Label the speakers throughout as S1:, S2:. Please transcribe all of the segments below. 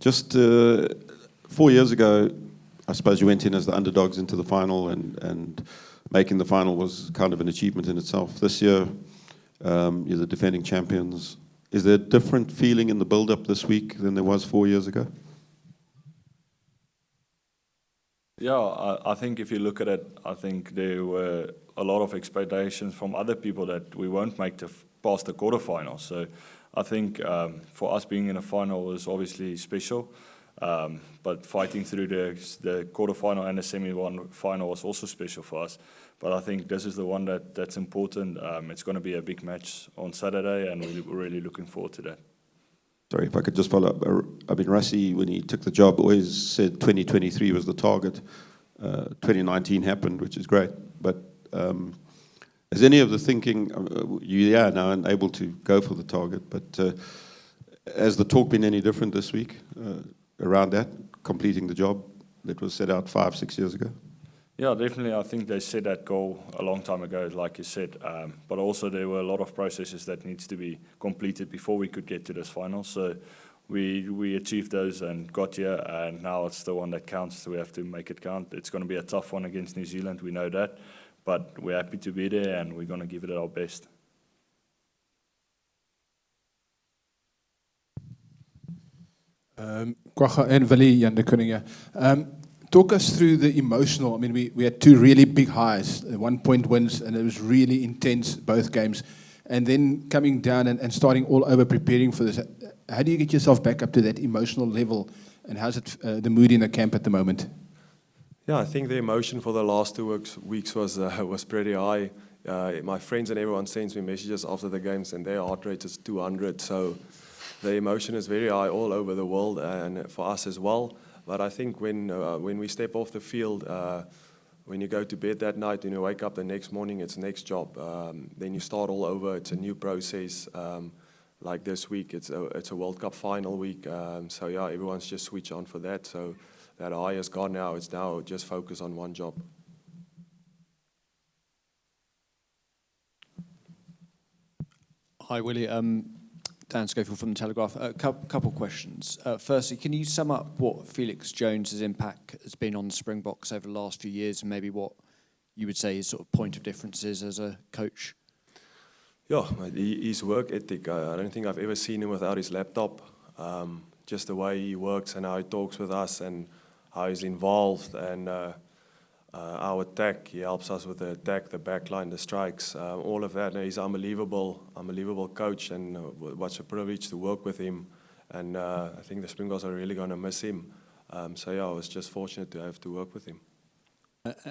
S1: Just 4 years ago, I suppose you went in as the underdogs into the final, and making the final was kind of an achievement in itself. This year, you're the defending champions. Is there a different feeling in the build-up this week than there was 4 years ago?
S2: Yeah, I think if you look at it, I think there were a lot of expectations from other people that we won't make past the quarterfinals. So I think for us being in a final was obviously special, but fighting through the quarterfinal and the semi-final was also special for us. But I think this is the one that's important. It's going to be a big match on Saturday, and we're really looking forward to that.
S1: Sorry, if I could just follow up. I mean, Rassie, when he took the job, always said 2023 was the target. 2019 happened, which is great. But is any of the thinking, you are now able to go for the target, but has the talk been any different this week around that, completing the job that was set out 5-6 years ago?
S2: Yeah, definitely. I think they set that goal a long time ago, like you said. But also there were a lot of processes that needs to be completed before we could get to this final. So we achieved those and got here, and now it's the one that counts. So we have to make it count. It's going to be a tough one against New Zealand, we know that. But we're happy to be there, and we're going to give it our best.
S3: Kwagga and Willie, Jan de Koning. Talk us through the emotional. I mean, we had two really big highs, 1-point wins, and it was really intense, both games. And then coming down and starting all over preparing for this. How do you get yourself back up to that emotional level? And how's it the mood in the camp at the moment?
S4: Yeah, I think the emotion for the last 2 weeks was pretty high. My friends and everyone sends me messages after the games, and their heart rate is 200. So the emotion is very high all over the world, and for us as well. But I think when we step off the field, when you go to bed that night and you wake up the next morning, it's next job. Then you start all over. It's a new process. Like this week, it's a World Cup final week. So yeah, everyone's just switched on for that. So that high is gone now. It's now just focus on one job.
S5: Hi, Willie. Dan Schofield from The Telegraph. A couple questions. Firstly, can you sum up what Felix Jones' impact has been on the Springboks over the last few years, and maybe what you would say his sort of point of difference is as a coach?
S4: Yeah, his work ethic. I don't think I've ever seen him without his laptop. Just the way he works and how he talks with us and how he's involved, and our attack. He helps us with the attack, the backline, the strikes, all of that. And he's unbelievable coach, and what's a privilege to work with him. And I think the Springboks are really going to miss him. So yeah, I was just fortunate to have to work with him.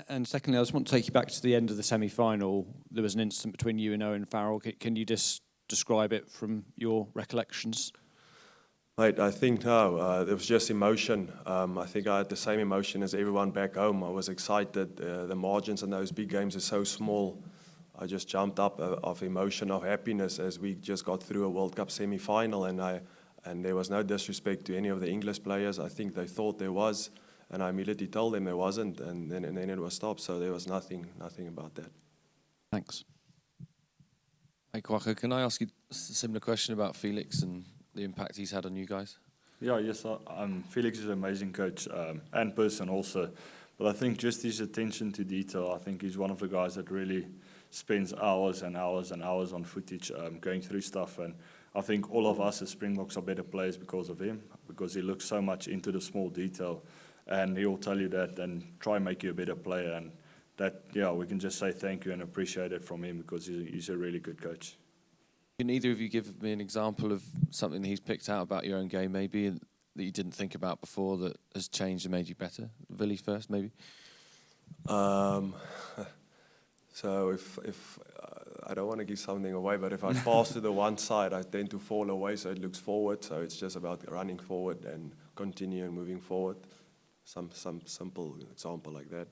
S5: And secondly, I just want to take you back to the end of the semi-final. There was an incident between you and Owen Farrell. Can you just describe it from your recollections?
S4: Mate, I think no, it was just emotion. I think I had the same emotion as everyone back home. I was excited. The margins in those big games are so small. I just jumped up of emotion, of happiness as we just got through a World Cup semi-final, and there was no disrespect to any of the English players. I think they thought there was, and I immediately told them there wasn't, and then it was stopped. So there was nothing about that.
S5: Thanks.
S6: Hey, Kwagga, can I ask you a similar question about Felix and the impact he's had on you guys?
S2: Yeah, yes. Felix is an amazing coach and person also. But I think just his attention to detail, I think he's one of the guys that really spends hours and hours and hours on footage going through stuff. And I think all of us as Springboks are better players because of him, because he looks so much into the small detail. And he'll tell you that and try and make you a better player. And that, yeah, we can just say thank you and appreciate it from him, because he's a really good coach.
S6: Can either of you give me an example of something that he's picked out about your own game, maybe, that you didn't think about before that has changed and made you better? Willie first, maybe.
S4: So if I don't want to give something away, but if I pass to the one side, I tend to fall away, so it looks forward. So it's just about running forward and continuing moving forward. Some simple example like that.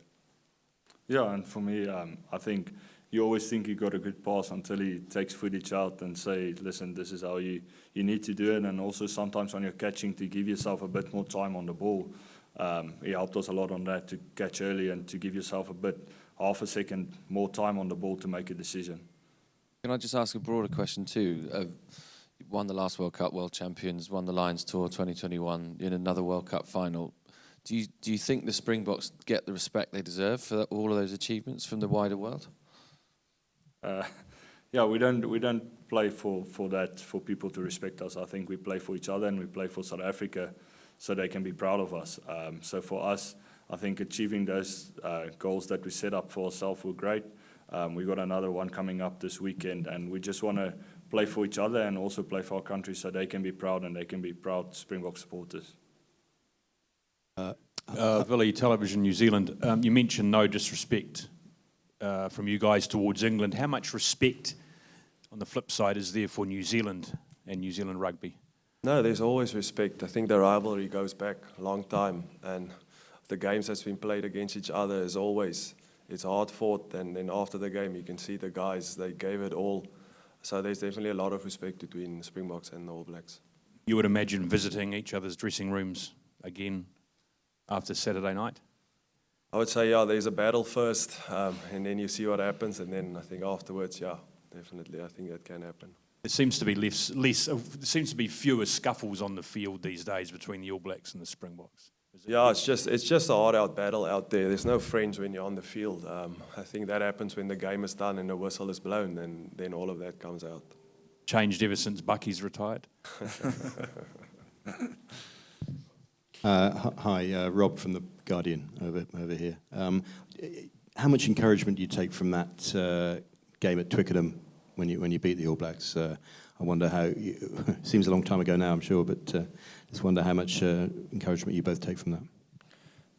S2: Yeah, and for me, I think you always think you got a good pass until he takes footage out and say, listen, this is how you need to do it. And also sometimes when you're catching, to give yourself a bit more time on the ball. He helped us a lot on that, to catch early and to give yourself half a second more time on the ball to make a decision.
S6: Can I just ask a broader question too? won the last World Cup, world champions, won the Lions Tour 2021, in another World Cup final. Do you think the Springboks get the respect they deserve for all of those achievements from the wider world?
S2: Yeah, we don't play for that, for people to respect us. I think we play for each other and we play for South Africa so they can be proud of us. So for us, I think achieving those goals that we set up for ourselves were great. We got another one coming up this weekend, and we just want to play for each other and also play for our country so they can be proud and they can be proud Springbok supporters.
S7: Willie, Television New Zealand, you mentioned no disrespect from you guys towards England. How much respect, on the flip side, is there for New Zealand and New Zealand rugby?
S4: No, there's always respect. I think the rivalry goes back a long time, and the games that's been played against each other is always, it's hard fought, and then after the game you can see the guys, they gave it all. So there's definitely a lot of respect between Springboks and the All Blacks.
S7: You would imagine visiting each other's dressing rooms again after Saturday night?
S4: I would say, yeah, there's a battle first, and then you see what happens, and then I think afterwards, yeah, definitely, I think that can happen.
S7: There seems to be there seems to be fewer scuffles on the field these days between the All Blacks and the Springboks.
S4: Yeah, it's just a hard-out battle out there. There's no friends when you're on the field. I think that happens when the game is done and the whistle is blown, and then all of that comes out.
S7: Changed ever since Bucky's retired?
S8: Hi, Rob from The Guardian over here. How much encouragement do you take from that game at Twickenham when you beat the All Blacks? I wonder how, seems a long time ago now, I'm sure, but just wonder how much encouragement you both take from that.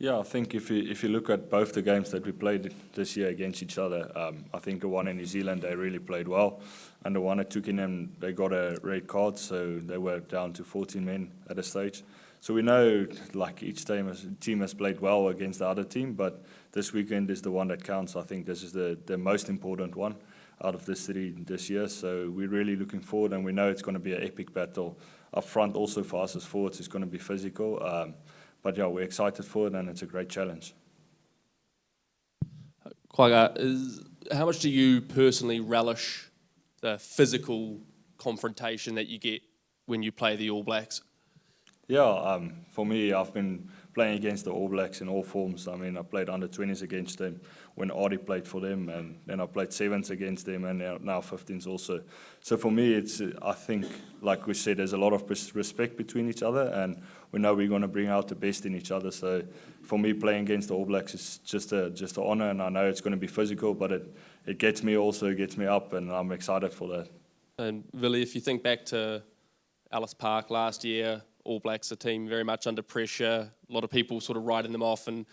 S2: Yeah, I think if you look at both the games that we played this year against each other, I think the one in New Zealand, they really played well. And the one at Twickenham, they got a red card, so they were down to 14 men at a stage. So we know, like, each team has played well against the other team, but this weekend is the one that counts. I think this is the most important one out of the city this year. So we're really looking forward, and we know it's going to be an epic battle. Up front, also for us as forwards, it's going to be physical. But yeah, we're excited for it, and it's a great challenge.
S9: Kwagga, how much do you personally relish the physical confrontation that you get when you play the All Blacks?
S2: Yeah, for me, I've been playing against the All Blacks in all forms. I mean, I played under 20s against them when Artie played for them, and then I played 7s against them, and now 15s also. So for me, it's, I think, like we said, there's a lot of respect between each other, and we know we're going to bring out the best in each other. So for me, playing against the All Blacks is just an honor, and I know it's going to be physical, but it gets me up, and I'm excited for that.
S9: And Willie, if you think back to Ellis Park last year, All Blacks, a team very much under pressure, a lot of people sort of writing them off and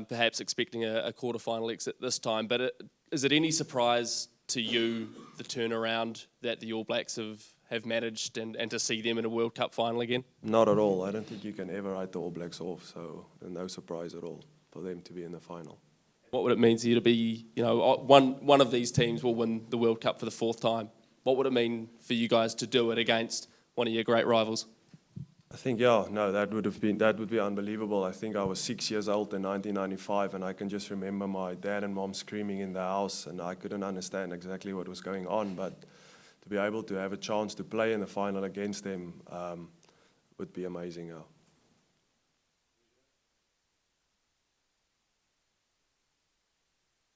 S9: perhaps expecting a quarter-final exit this time. But is it any surprise to you, the turnaround that the All Blacks have managed, and to see them in a World Cup final again?
S4: Not at all. I don't think you can ever write the All Blacks off, so no surprise at all for them to be in the final. What
S9: would it mean to you to be, one of these teams will win the World Cup for the 4th time? What would it mean for you guys to do it against one of your great rivals?
S4: I think, that would be unbelievable. I think I was 6 years old in 1995, and I can just remember my dad and mom screaming in the house, and I couldn't understand exactly what was going on, but to be able to have a chance to play in the final against them would be amazing. Yeah.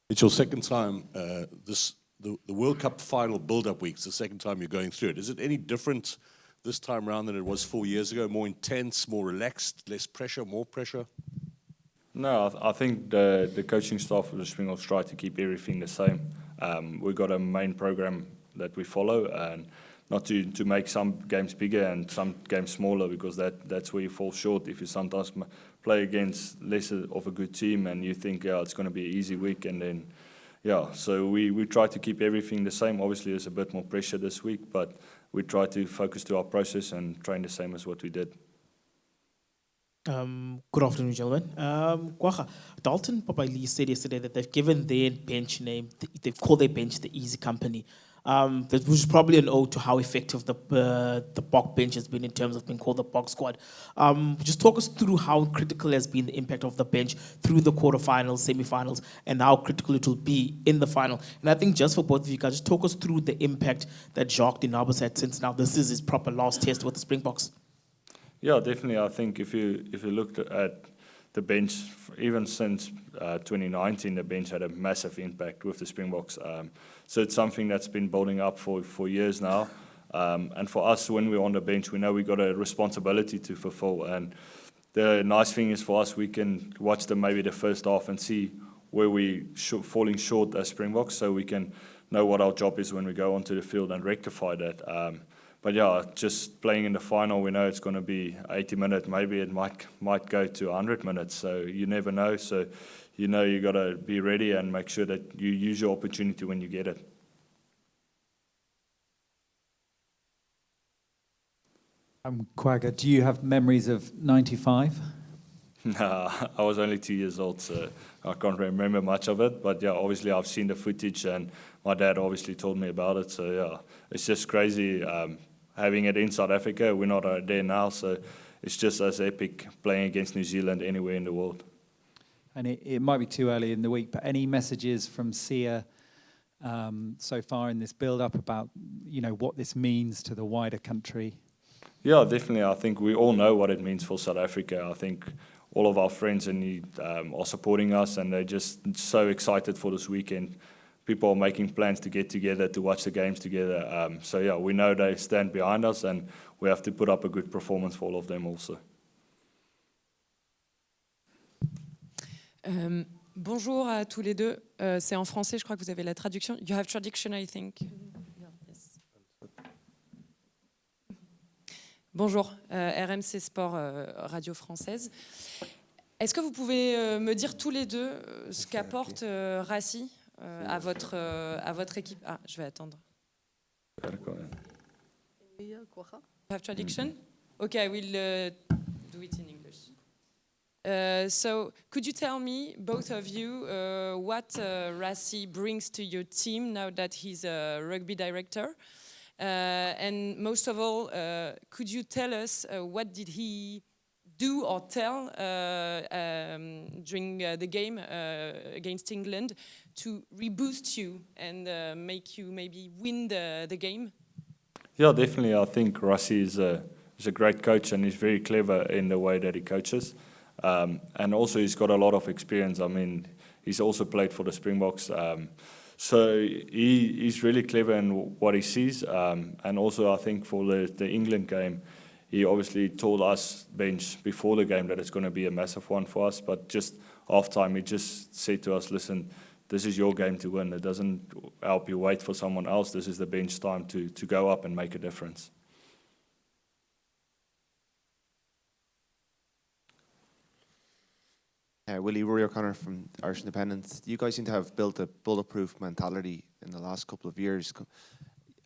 S10: It's your second time, the World Cup final build-up weeks, the second time you're going through it. Is it any different this time around than it was 4 years ago? More intense, more relaxed, less pressure, more pressure?
S2: No, I think the coaching staff of the Springboks try to keep everything the same. We've got a main program that we follow, and not to make some games bigger and some games smaller, because that's where you fall short if you sometimes play against less of a good team and you think, it's going to be an easy week, and then, so we try to keep everything the same. Obviously, there's a bit more pressure this week, but we try to focus to our process and train the same as what we did.
S11: Good afternoon, gentlemen. Kwagga, Dalton Papaili said yesterday that they've given their bench name, they've called their bench the Easy Company. That was probably an ode to how effective the Bok bench has been in terms of being called the Bok squad. Just talk us through how critical has been the impact of the bench through the quarterfinals, semifinals, and how critical it will be in the final. And I think just for both of you guys, just talk us through the impact that Jacques Dinabos had since now this is his proper last test with the Springboks.
S2: Yeah, definitely. I think if you looked at the bench, even since 2019, the bench had a massive impact with the Springboks. So it's something that's been building up for years now. And for us, when we're on the bench, we know we got a responsibility to fulfill. And the nice thing is for us, we can watch maybe the first half and see where we falling short as Springboks, so we can know what our job is when we go onto the field and rectify that. But yeah, just playing in the final, we know it's going to be 80 minutes. Maybe it might go to 100 minutes. So you never know. So you know you got to be ready and make sure that you use your opportunity when you get it.
S12: Kwagga, do you have memories of '95?
S2: Nah, I was only 2 years old, so I can't remember much of it. But yeah, obviously I've seen the footage, and my dad obviously told me about it. So yeah, it's just crazy having it in South Africa. We're not there now, so it's just as epic playing against New Zealand anywhere in the world.
S12: And it might be too early in the week, but any messages from Sia so far in this build-up about what this means to the wider country?
S2: Yeah, definitely. I think we all know what it means for South Africa. I think all of our friends are supporting us, and they're just so excited for this weekend. People are making plans to get together, to watch the games together. So yeah, we know they stand behind us, and we have to put up a good performance for all of them also.
S13: Bonjour à tous les deux. C'est en français, je crois que vous avez la traduction. You have traduction, I think. Yes. Bonjour, RMC Sport Radio Française. Est-ce que vous pouvez me dire tous les deux ce qu'apporte Rassi à votre équipe? Ah, je vais attendre. You have traduction? Okay, I will do it in English. So, could you tell me, both of you, what Rassi brings to your team now that he's a rugby director? And most of all, could you tell us what did he do or tell during the game against England to reboost you and make you maybe win the game?
S2: Yeah, definitely. I think Rassi is a great coach, and he's very clever in the way that he coaches. And also he's got a lot of experience. I mean, he's also played for the Springboks. So he's really clever in what he sees. And also I think for the England game, he obviously told us bench before the game that it's going to be a massive one for us. But just half time, he just said to us, listen, this is your game to win. It doesn't help you wait for someone else. This is the bench time to go up and make a difference.
S14: Willie, Rory O'Connor from Irish Independence. You guys seem to have built a bulletproof mentality in the last couple of years.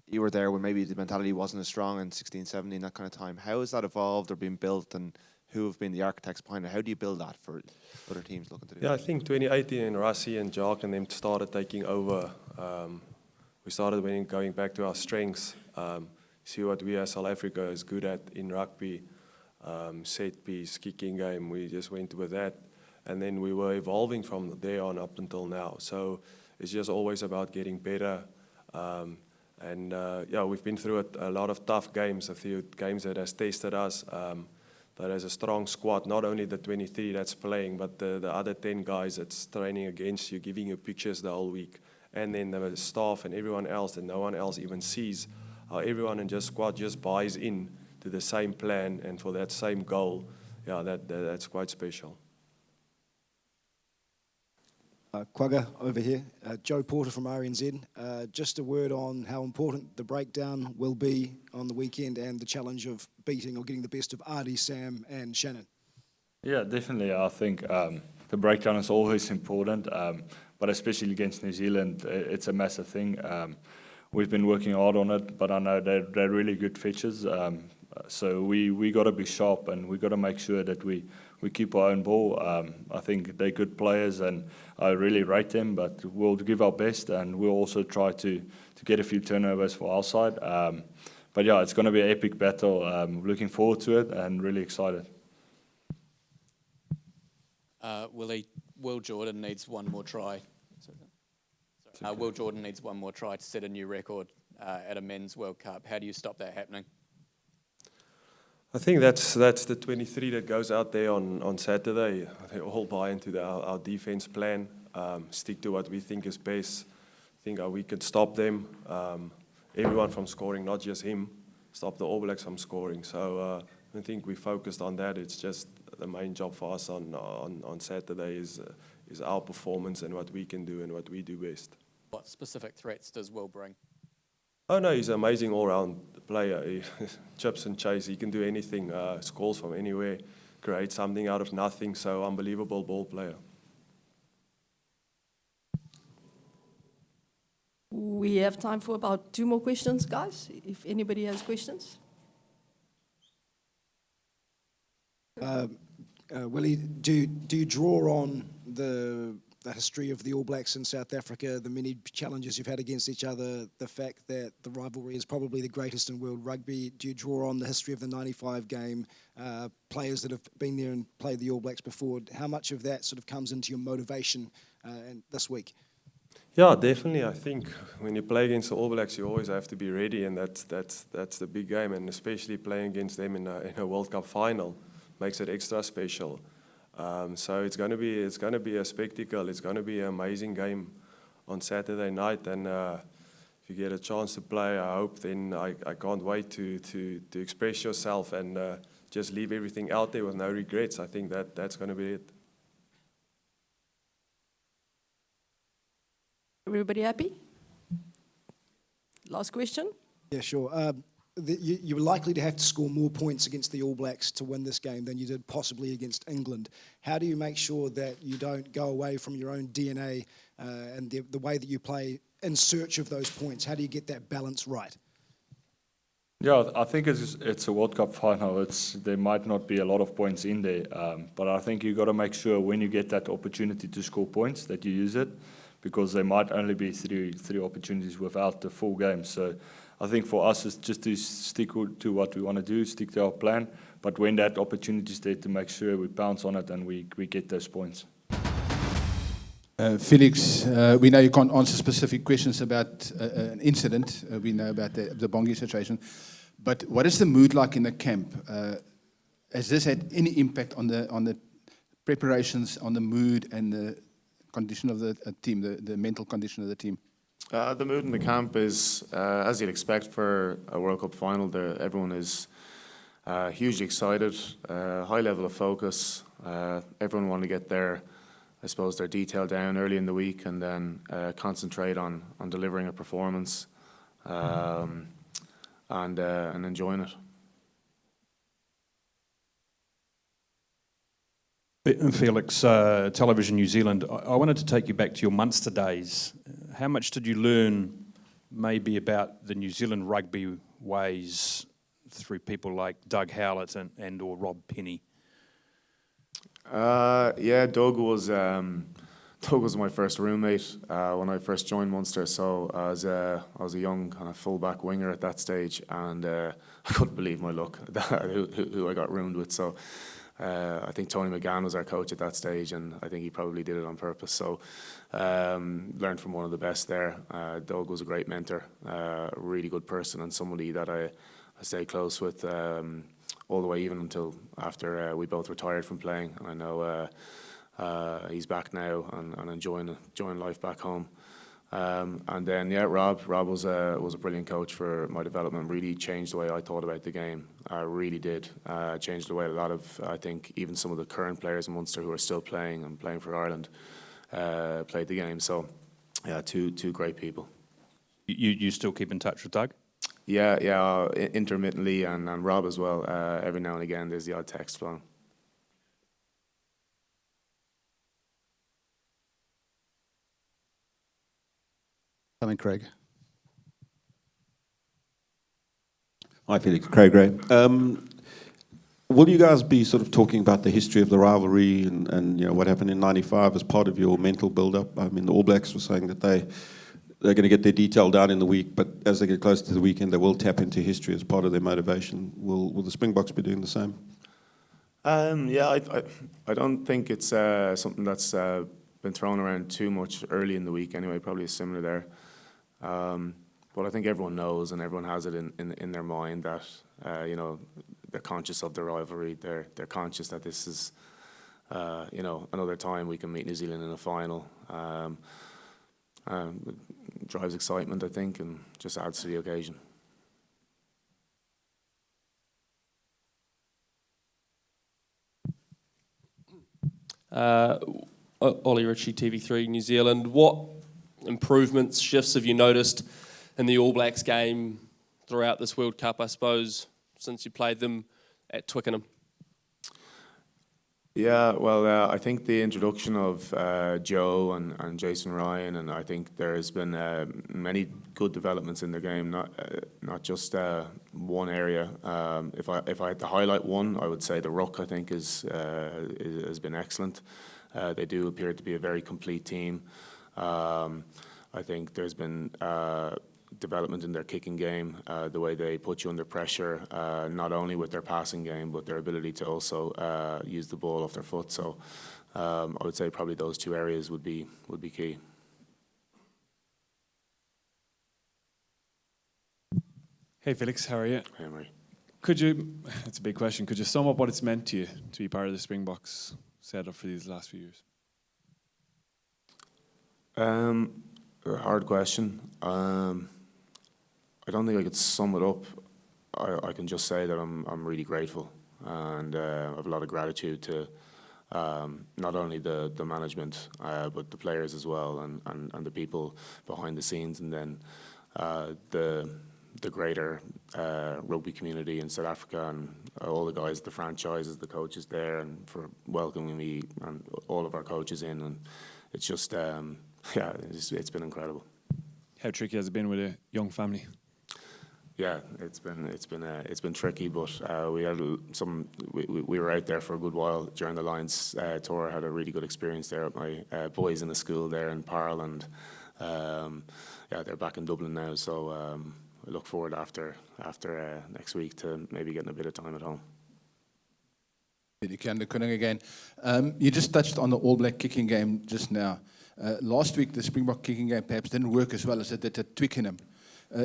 S14: You were there when maybe the mentality wasn't as strong in 16, 17, that kind of time. How has that evolved or been built, and who have been the architects behind it? How do you build that for other teams looking to do
S4: Yeah,
S14: that?
S4: I think 2018 and Rassi and Jacques and them started taking over. We started going back to our strengths, see what we as South Africa is good at in rugby, set piece, kicking game. We just went with that. And then we were evolving from there on up until now. So it's just always about getting better. Yeah, we've been through a lot of tough games, a few games that has tested us. That has a strong squad, not only the 23 that's playing, but the other 10 guys that's training against you, giving you pictures the whole week. And then the staff and everyone else that no one else even sees, how everyone in just squad just buys in to the same plan and for that same goal. Yeah, that's quite special.
S15: Kwagga over here, Joe Porter from RNZ. Just a word on how important the breakdown will be on the weekend and the challenge of beating or getting the best of Artie, Sam and Shannon.
S2: Yeah, definitely. I think the breakdown is always important, but especially against New Zealand, it's a massive thing. We've been working hard on it, but I know they're really good fetchers. So we got to be sharp, and we got to make sure that we keep our own ball. I think they're good players, and I really rate them, but we'll give our best, and we'll also try to get a few turnovers for our side. But yeah, it's going to be an epic battle. Looking forward to it and really excited.
S16: Willie, Will Jordan needs one more try. Will Jordan needs one more try to set a new record at a men's World Cup. How do you stop that happening?
S4: I think that's the 23 that goes out there on Saturday. They all buy into our defense plan, stick to what we think is best, think how we could stop them, everyone from scoring, not just him, stop the All Blacks from scoring. So I think we focused on that. It's just the main job for us on Saturday is our performance and what we can do and what we do best.
S16: What specific threats does Will bring?
S4: Oh no, he's an amazing all-round player. He chips and chase, he can do anything, scores from anywhere, creates something out of nothing, so unbelievable ball player.
S17: We have time for about 2 more questions, guys, if anybody has questions.
S15: Willie, do you draw on the history of the All Blacks in South Africa, the many challenges you've had against each other, the fact that the rivalry is probably the greatest in world rugby? Do you draw on the history of the 95 game, players that have been there and played the All Blacks before? How much of that sort of comes into your motivation this week?
S4: Yeah, definitely. I think when you play against the All Blacks, you always have to be ready, and that's the big game, and especially playing against them in a World Cup final makes it extra special. So it's going to be a spectacle. It's going to be an amazing game on Saturday night, and if you get a chance to play, I hope then I can't wait to express yourself and just leave everything out there with no regrets. I think that's going to be it.
S17: Everybody happy? Last question?
S15: Yeah, sure. You were likely to have to score more points against the All Blacks to win this game than you did possibly against England. How do you make sure that you don't go away from your own DNA and the way that you play in search of those points? How do you get that balance right?
S2: Yeah, I think it's a World Cup final. There might not be a lot of points in there, but I think you got to make sure when you get that opportunity to score points that you use it, because there might only be three opportunities without the full game. So I think for us it's just to stick to what we want to do, stick to our plan, but when that opportunity is there, to make sure we bounce on it and we get those points.
S3: Felix, we know you can't answer specific questions about an incident. We know about the Bongi situation. But what is the mood like in the camp? Has this had any impact on the preparations, on the mood and the condition of the team, the mental condition of the team?
S18: The mood in the camp is, as you'd expect for a World Cup final, everyone is hugely excited, high level of focus. Everyone want to get their detail down early in the week and then concentrate on delivering a performance and enjoying it.
S7: Felix, Television New Zealand, I wanted to take you back to your Munster days. How much did you learn maybe about the New Zealand rugby ways through people like Doug Howlett and or Rob Penny?
S18: Yeah, Doug was my first roommate when I first joined Munster. So I was a young kind of fullback winger at that stage, and I couldn't believe my luck who I got roomed with. So I think Tony McGann was our coach at that stage, and I think he probably did it on purpose. So learned from one of the best there. Doug was a great mentor, a really good person, and somebody that I stayed close with all the way even until after we both retired from playing. And I know he's back now and enjoying life back home. And then Rob was a brilliant coach for my development. Really changed the way I thought about the game. Really did. Changed the way a lot of, I think, even some of the current players in Munster who are still playing and playing for Ireland played the game. So yeah, two great people.
S7: You still keep in touch with Doug?
S18: Yeah, intermittently, and Rob as well. Every now and again, there's the odd text flowing.
S19: Craig.
S1: Hi, Felix. Craig Gray. Will you guys be sort of talking about the history of the rivalry and what happened in '95 as part of your mental build-up? I mean, the All Blacks were saying that they're going to get their detail down in the week, but as they get closer to the weekend, they will tap into history as part of their motivation. Will the Springboks be doing the same?
S18: Yeah, I don't think it's something that's been thrown around too much early in the week anyway, probably similar there. But I think everyone knows and everyone has it in their mind that, they're conscious of the rivalry. They're conscious that this is, another time we can meet New Zealand in a final. It drives excitement, I think, and just adds to the occasion.
S9: Ollie Ritchie, TV3 New Zealand. What improvements, shifts have you noticed in the All Blacks game throughout this World Cup, I suppose, since you played them at Twickenham?
S18: Yeah, well, I think the introduction of Joe and Jason Ryan, and I think there has been many good developments in their game, not just one area. If I had to highlight one, I would say the ruck, I think, has been excellent. They do appear to be a very complete team. I think there's been development in their kicking game, the way they put you under pressure, not only with their passing game, but their ability to also use the ball off their foot. So I would say probably those two areas would be key.
S19: Hey Felix, how are you?
S18: Hey Murray.
S19: It's a big question, could you sum up what it's meant to you to be part of the Springboks setup for these last few years?
S18: A hard question. I don't think I could sum it up. I can just say that I'm really grateful, and I have a lot of gratitude to not only the management but the players as well, and the people behind the scenes, and then the greater rugby community in South Africa, and all the guys, the franchises, the coaches there, and for welcoming me and all of our coaches in. And it's just it's been incredible.
S19: How tricky has it been with a young family?
S18: Yeah, it's been tricky, but we had we were out there for a good while during the Lions tour. Had a really good experience there with my boys in the school there in Parle, and they're back in Dublin now. So I look forward after next week to maybe getting a bit of time at home.
S3: Again, you just touched on the All Black kicking game just now. Last week, the Springbok kicking game perhaps didn't work as well as it did at Twickenham.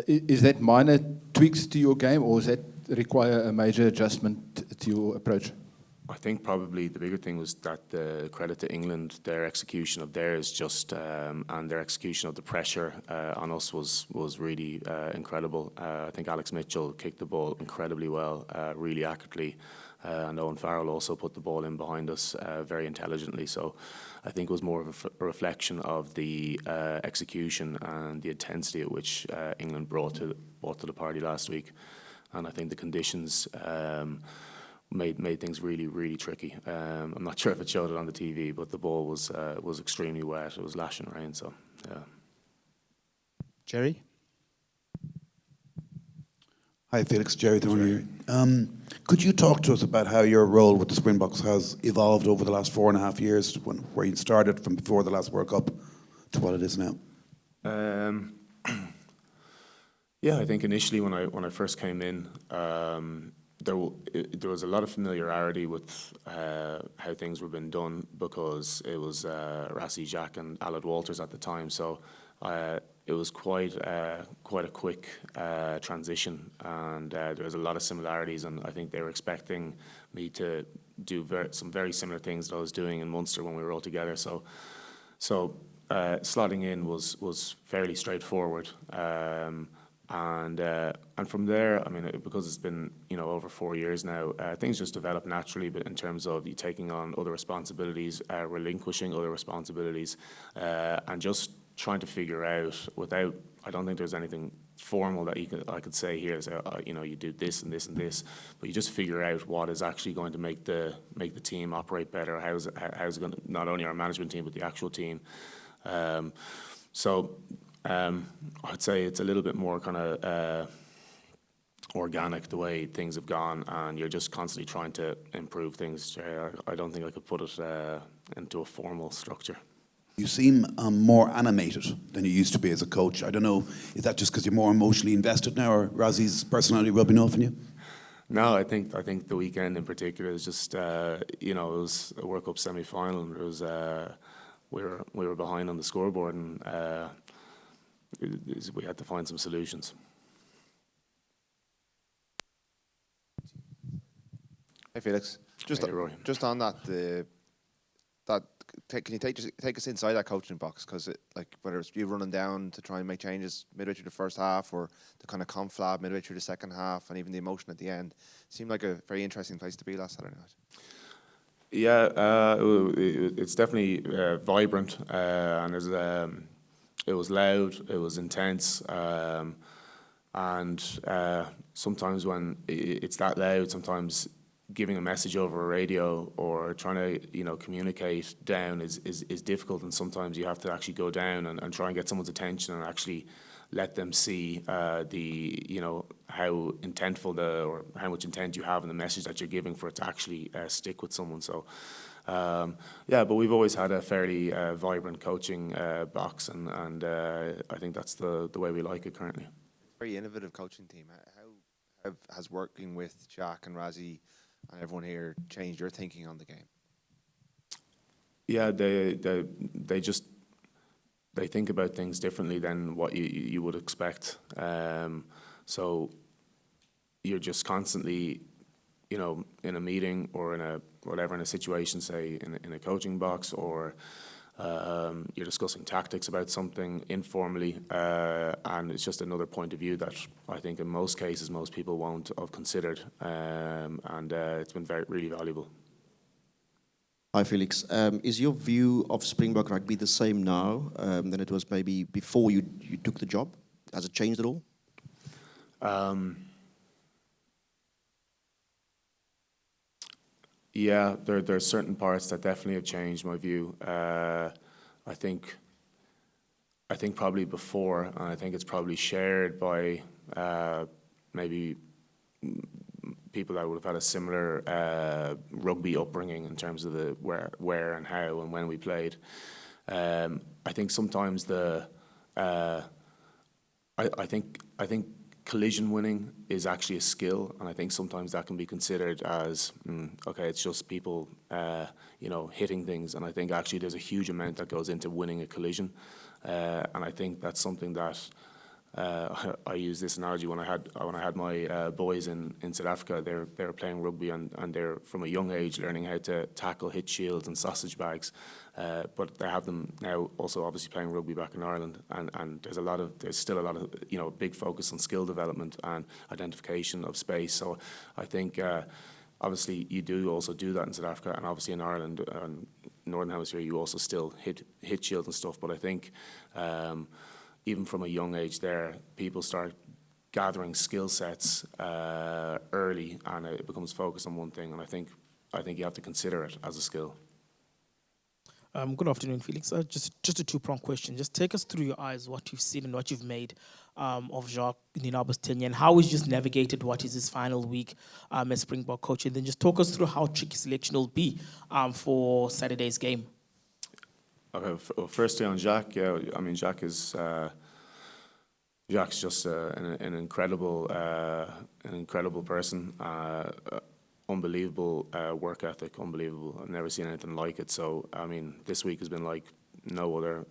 S3: Is that minor tweaks to your game, or does that require a major adjustment to your approach?
S18: I think probably the bigger thing was that the credit to England, their execution of theirs just and their execution of the pressure on us was really incredible. I think Alex Mitchell kicked the ball incredibly well, really accurately, and Owen Farrell also put the ball in behind us very intelligently. So I think it was more of a reflection of the execution and the intensity at which England brought to the party last week, and I think the conditions made things really, really tricky. I'm not sure if it showed it on the TV, but the ball was extremely wet. It was lashing rain, so yeah.
S20: Jerry? Hi, Felix. Jerry Thorne here. Could you talk to us about how your role with the Springboks has evolved over the last 4.5 years, where you started from before the last World Cup to what it is now?
S18: Yeah, I think initially when I first came in, there was a lot of familiarity with how things were being done, because it was Rassie, Jacques and Aled Walters at the time. So it was quite a quick transition, and there was a lot of similarities, and I think they were expecting me to do some very similar things that I was doing in Munster when we were all together. So slotting in was fairly straightforward. And from there, I mean, because it's been over 4 years now, things just develop naturally. But in terms of you taking on other responsibilities, relinquishing other responsibilities, and just trying to figure out, without, I don't think there's anything formal that I could say here. So, you do this and this and this, but you just figure out what is actually going to make the team operate better. How's it going to, not only our management team but the actual team. I'd say it's a little bit more kind of organic the way things have gone, and you're just constantly trying to improve things. I don't think I could put it into a formal structure.
S20: You seem more animated than you used to be as a coach. I don't know, is that just because you're more emotionally invested now, or Rassie's personality rubbing off on you?
S18: No, I think the weekend in particular is just it was a World Cup semi-final, and it was we were behind on the scoreboard, and we had to find some solutions.
S14: Hey Felix, just on that, can you take us inside that coaching box? Because whether it's you running down to try and make changes midway through the first half, or the kind of conflab midway through the second half, and even the emotion at the end, seemed like a very interesting place to be last Saturday night.
S18: Yeah, it's definitely vibrant, and it was loud, it was intense, and sometimes when it's that loud, sometimes giving a message over a radio or trying to communicate down is difficult, and sometimes you have to actually go down and try and get someone's attention and actually let them see how intentful or how much intent you have in the message that you're giving for it to actually stick with someone. So but we've always had a fairly vibrant coaching box, and I think that's the way we like it currently.
S14: Very innovative coaching team. How has working with Jack and Rassie and everyone here changed your thinking on the game?
S18: Yeah, they think about things differently than what you would expect. So you're just constantly, in a meeting or in a situation, say in a coaching box, or you're discussing tactics about something informally, and it's just another point of view that I think in most cases most people won't have considered, and it's been really valuable.
S2: Hi Felix, is your view of Springbok rugby the same now than it was maybe before you took the job? Has it changed at all?
S18: Yeah, there are certain parts that definitely have changed my view. I think probably before, and I think it's probably shared by maybe people that would have had a similar rugby upbringing in terms of the where and how and when we played. I think sometimes I think collision winning is actually a skill, and I think sometimes that can be considered as okay, it's just people hitting things, and I think actually there's a huge amount that goes into winning a collision, and I think that's something that I use this analogy when I had my boys in South Africa. They were playing rugby, and they're from a young age learning how to tackle, hit shields and sausage bags, but they have them now also obviously playing rugby back in Ireland, and there's still a lot of big focus on skill development and identification of space. So I think obviously you do also do that in South Africa, and obviously in Ireland and Northern Hemisphere you also still hit shields and stuff, but I think even from a young age there, people start gathering skill sets early, and it becomes focused on one thing, and I think you have to consider it as a skill.
S11: Good afternoon, Felix. Just a two-pronged question. Just take us through your eyes, what you've seen and what you've made of Jacques Nienaber's tenure, and how he's just navigated what is his final week as Springbok coach, and then just talk us through how tricky selection will be for Saturday's game.
S18: Okay, firstly on Jacques, yeah, I mean Jacques is just an incredible person, unbelievable work ethic, unbelievable. I've never seen anything like it. So I mean, this week has been like no other.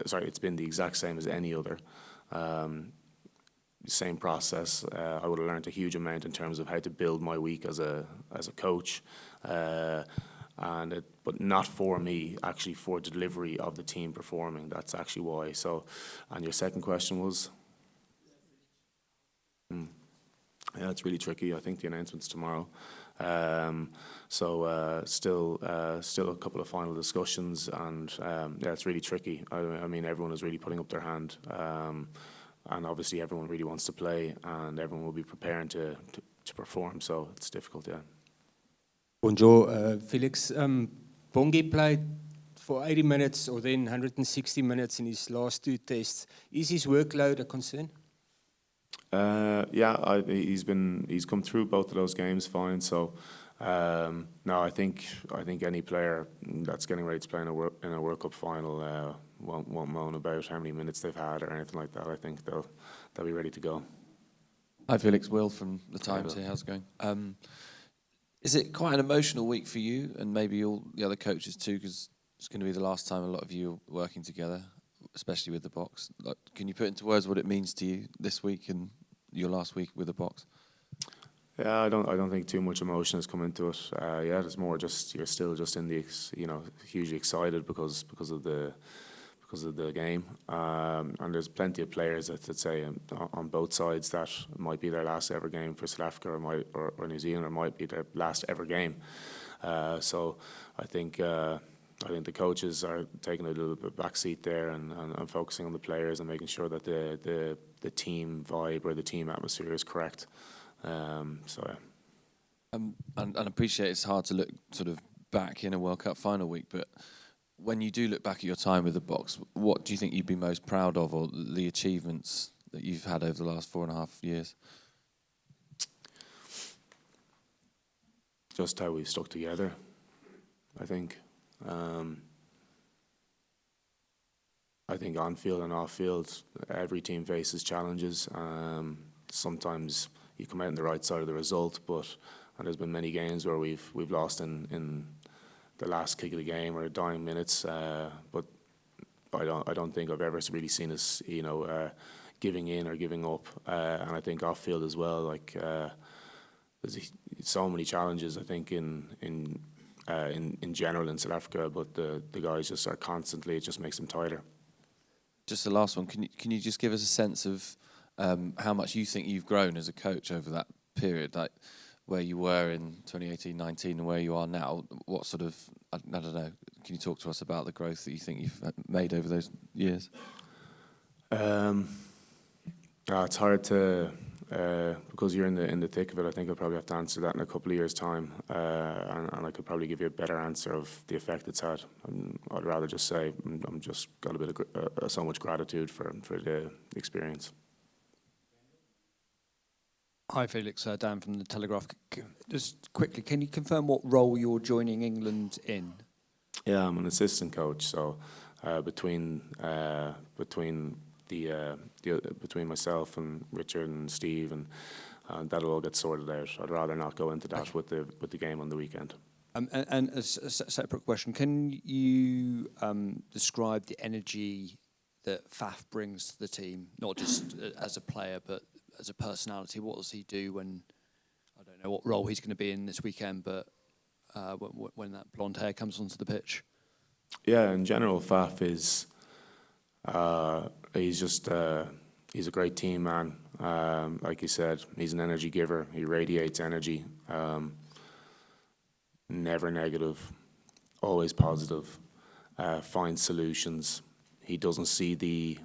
S18: It's been the exact same as any other. Same process. I would have learned a huge amount in terms of how to build my week as a coach. But not for me, actually for delivery of the team performing. That's actually why. So, and your second question was? Yeah, it's really tricky. I think the announcement's tomorrow. Still a couple of final discussions, and yeah, it's really tricky. I mean, everyone is really putting up their hand, and obviously everyone really wants to play, and everyone will be preparing to perform. So it's difficult, yeah.
S19: Bonjour, Felix. Bongi played for 80 minutes or then 160 minutes in his last two tests. Is his workload a concern?
S18: He's come through both of those games fine. So no, I think any player that's getting ready to play in a World Cup final won't moan about how many minutes they've had or anything like that. I think they'll be ready to go.
S6: Hi Felix, Will from the Times here. How's it going? Is it quite an emotional week for you and maybe all the other coaches too? Because it's going to be the last time a lot of you are working together, especially with the box. Like, can you put into words what it means to you this week and your last week with the box?
S18: Yeah, I don't think too much emotion has come into it. It's more just you're still just in the hugely excited because of the game, and there's plenty of players that say on both sides that it might be their last ever game for South Africa or New Zealand, or might be their last ever game. So I think the coaches are taking a little bit backseat there and focusing on the players and making sure that the team vibe or the team atmosphere is correct. And
S6: appreciate it's hard to look sort of back in a World Cup final week, but when you do look back at your time with the box, what do you think you'd be most proud of, or the achievements that you've had over the last 4.5 years?
S18: Just how we've stuck together, I think. I think on field and off field, every team faces challenges. Sometimes you come out on the right side of the result, and there's been many games where we've lost in the last kick of the game or dying minutes. But I don't think I've ever really seen us, giving in or giving up. And I think off field as well, like there's so many challenges. I think in general in South Africa, but the guys just are constantly. It just makes them tighter.
S6: Just the last one. Can you just give us a sense of how much you think you've grown as a coach over that period, like where you were in 2018-19 and where you are now? What sort of, I don't know, can you talk to us about the growth that you think you've made over those years?
S18: It's hard to, because you're in the thick of it. I think I'll probably have to answer that in a couple of years' time, and I could probably give you a better answer of the effect it's had. I'd rather just say I'm just got a bit of so much gratitude for the experience.
S5: Hi Felix, Dan from the Telegraph. Just quickly, can you confirm what role you're joining England in?
S18: Yeah, I'm an assistant coach, so between myself and Richard and Steve, and that'll all get sorted out. I'd rather not go into that with the game on the weekend.
S5: And a separate question, can you describe the energy that Faf brings to the team, not just as a player, but as a personality? What does he do when, I don't know what role he's going to be in this weekend, but when that blonde hair comes onto the pitch?
S18: Yeah, in general, Faf is, he's a great team man. Like you said, he's an energy giver. He radiates energy. Never negative, always positive, finds solutions. He doesn't see the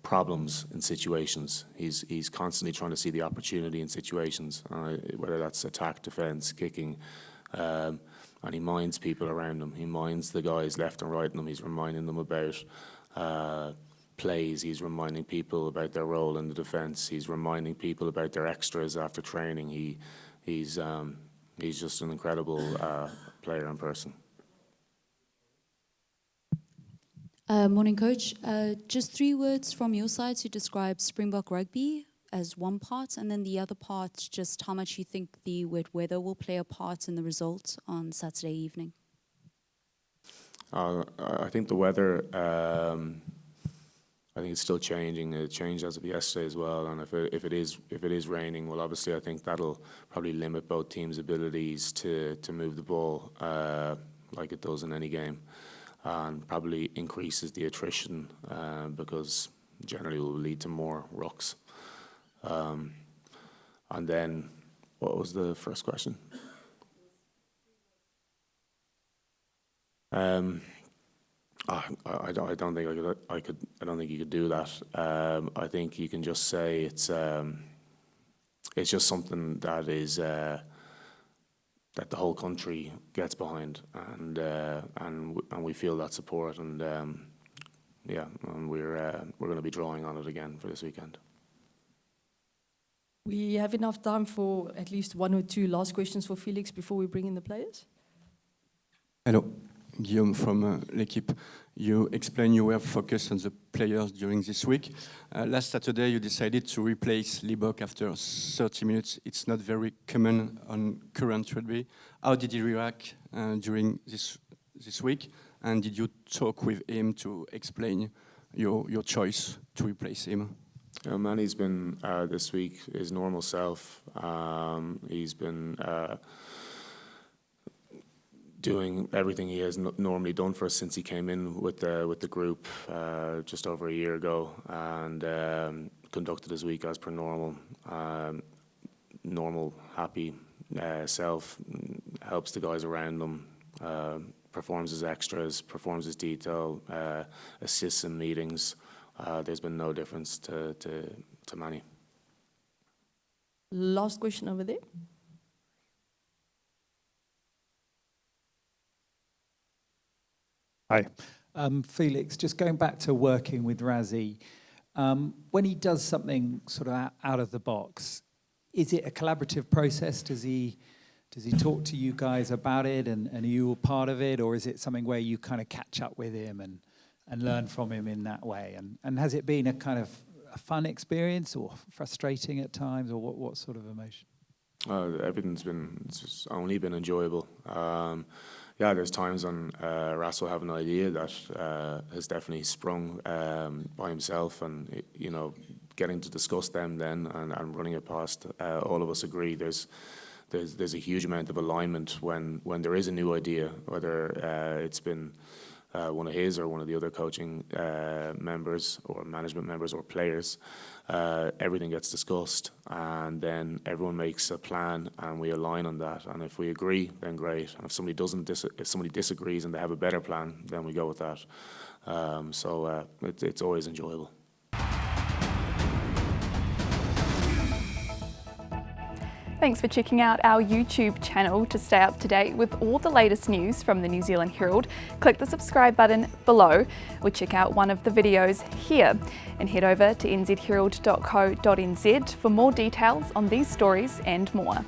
S18: problems in situations. He's constantly trying to see the opportunity in situations, whether that's attack, defence, kicking, and he minds people around him. He minds the guys left and right in them. He's reminding them about plays. He's reminding people about their role in the defence. He's reminding people about their extras after training. He's just an incredible player in person.
S21: Morning, Coach. Just 3 words from your side to describe Springbok rugby as one part, and then the other part, just how much you think the wet weather will play a part in the result on Saturday evening.
S18: I think the weather, I think it's still changing. It changed as of yesterday as well, and if it is raining, well, obviously I think that'll probably limit both teams' abilities to move the ball like it does in any game, and probably increases the attrition because generally it will lead to more rucks. And then, what was the first question? I don't think I don't think you could do that. I think you can just say it's just something that is that the whole country gets behind, and we feel that support, and and we're going to be drawing on it again for this weekend.
S17: We have enough time for at least one or two last questions for Felix before we bring in the players.
S8: Hello, Guillaume from L'Equipe. You explained you were focused on the players during this week. Last Saturday, you decided to replace Libok after 30 minutes. It's not very common on current rugby. How did he react during this week? And did you talk with him to explain your choice to replace him?
S18: Manny's been this week his normal self. He's been doing everything he has normally done for us since he came in with the group just over a year ago, and conducted his week as per normal. Normal, happy self, helps the guys around him, performs his extras, performs his detail, assists in meetings. There's been no difference to Manny.
S17: Last question over there.
S12: Hi. Felix, just going back to working with Rassie, when he does something sort of out of the box, is it a collaborative process? Does he talk to you guys about it, and are you a part of it, or is it something where you kind of catch up with him and learn from him in that way? And has it been a kind of a fun experience or frustrating at times, or what sort of emotion?
S18: It's only been enjoyable. Yeah, there's times when Ras will have an idea that has definitely sprung by himself, and getting to discuss them then and running it past all of us agree. There's a huge amount of alignment when there is a new idea, whether it's been one of his or one of the other coaching members or management members or players. Everything gets discussed, and then everyone makes a plan, and we align on that. And if we agree, then great. And if somebody if somebody disagrees and they have a better plan, then we go with that. So it's always enjoyable.
S22: Thanks for checking out our YouTube channel. To stay up to date with all the latest news from the New Zealand Herald, click the subscribe button below or check out one of the videos here, and head over to nzherald.co.nz for more details on these stories and more.